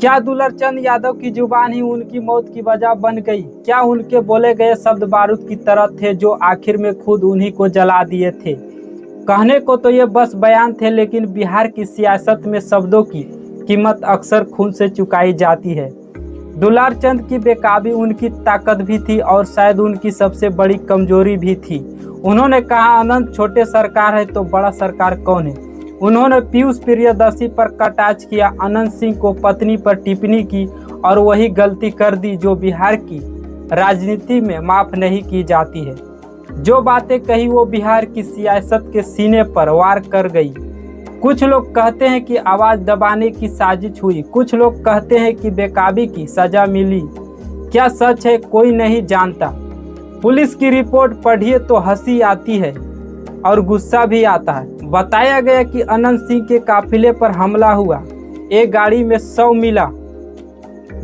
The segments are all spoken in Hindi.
क्या दुलारचंद यादव की जुबान ही उनकी मौत की वजह बन गई? क्या उनके बोले गए शब्द बारूद की तरह थे जो आखिर में खुद उन्हीं को जला दिए थे? कहने को तो ये बस बयान थे, लेकिन बिहार की सियासत में शब्दों की कीमत अक्सर खून से चुकाई जाती है। दुलारचंद की बेकाबी उनकी ताकत भी थी और शायद उनकी सबसे बड़ी कमजोरी भी थी। उन्होंने कहा, अनंत छोटे सरकार है तो बड़ा सरकार कौन है। उन्होंने पीयूष प्रियदर्शी पर कटाक्ष किया, अनंत सिंह को पत्नी पर टिप्पणी की और वही गलती कर दी जो बिहार की राजनीति में माफ नहीं की जाती है। जो बातें कही वो बिहार की सियासत के सीने पर वार कर गई। कुछ लोग कहते हैं कि आवाज दबाने की साजिश हुई, कुछ लोग कहते हैं कि बेकाबी की सजा मिली। क्या सच है कोई नहीं जानता। पुलिस की रिपोर्ट पढ़िए तो हंसी आती है और गुस्सा भी आता है। बताया गया कि अनंत सिंह के काफिले पर हमला हुआ। एक गाड़ी में 100 मिला,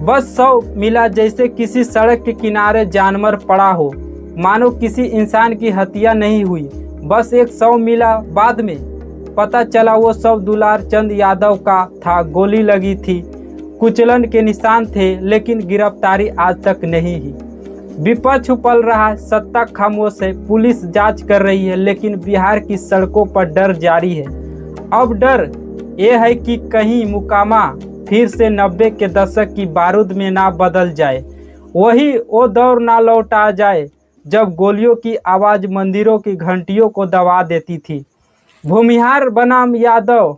बस 100 मिला, जैसे किसी सड़क के किनारे जानवर पड़ा हो, मानो किसी इंसान की हत्या नहीं हुई, बस एक 100 मिला। बाद में पता चला वो सब दुलारचंद यादव का था। गोली लगी थी, कुचलन के निशान थे, लेकिन गिरफ्तारी आज तक नहीं हुई। विपक्ष उछल रहा है, सत्ता खामोश है, पुलिस जांच कर रही है, लेकिन बिहार की सड़कों पर डर जारी है। अब डर ये है कि कहीं मुकामा फिर से 90 के दशक की बारूद में ना बदल जाए, वही वो दौर ना लौटा जाए जब गोलियों की आवाज मंदिरों की घंटियों को दबा देती थी। भूमिहार बनाम यादव,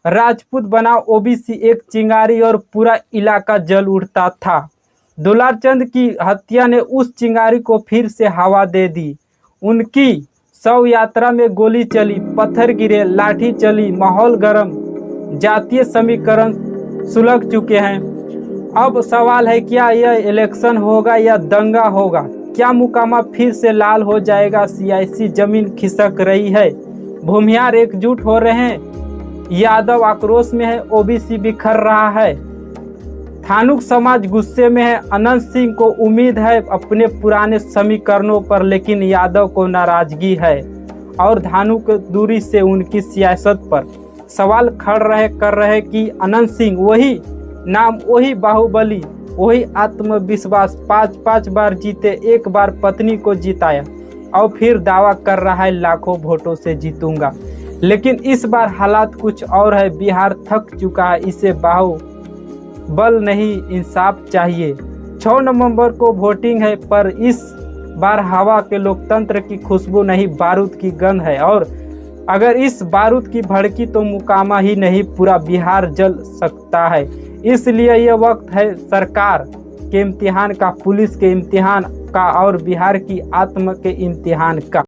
राजपूत बनाम ओबीसी, एक चिंगारी और पूरा इलाका जल उठता था। दुलारचंद की हत्या ने उस चिंगारी को फिर से हवा दे दी। उनकी शव यात्रा में गोली चली, पत्थर गिरे, लाठी चली, माहौल गर्म, जातीय समीकरण सुलग चुके हैं। अब सवाल है, क्या यह इलेक्शन होगा या दंगा होगा? क्या मुकामा फिर से लाल हो जाएगा? सियासी जमीन खिसक रही है, भूमिहार एकजुट हो रहे हैं, यादव आक्रोश में है, ओबीसी बिखर रहा है, थानुक समाज गुस्से में है। अनंत सिंह को उम्मीद है अपने पुराने समीकरणों पर, लेकिन यादव को नाराजगी है और धानुक दूरी से उनकी सियासत पर सवाल कर रहे कि अनंत सिंह वही नाम, वही बाहुबली, वही आत्मविश्वास, 5 बार जीते, एक बार पत्नी को जिताया और फिर दावा कर रहा है लाखों वोटों से जीतूंगा। लेकिन इस बार हालात कुछ और है। बिहार थक चुका है, इसे बाहुबल नहीं इंसाफ चाहिए। 6 नवंबर को वोटिंग है, पर इस बार हवा के लोकतंत्र की खुशबू नहीं, बारूद की गंध है। और अगर इस बारूद की भड़की तो मुकामा ही नहीं, पूरा बिहार जल सकता है। इसलिए यह वक्त है सरकार के इम्तिहान का, पुलिस के इम्तिहान का और बिहार की आत्म के इम्तिहान का।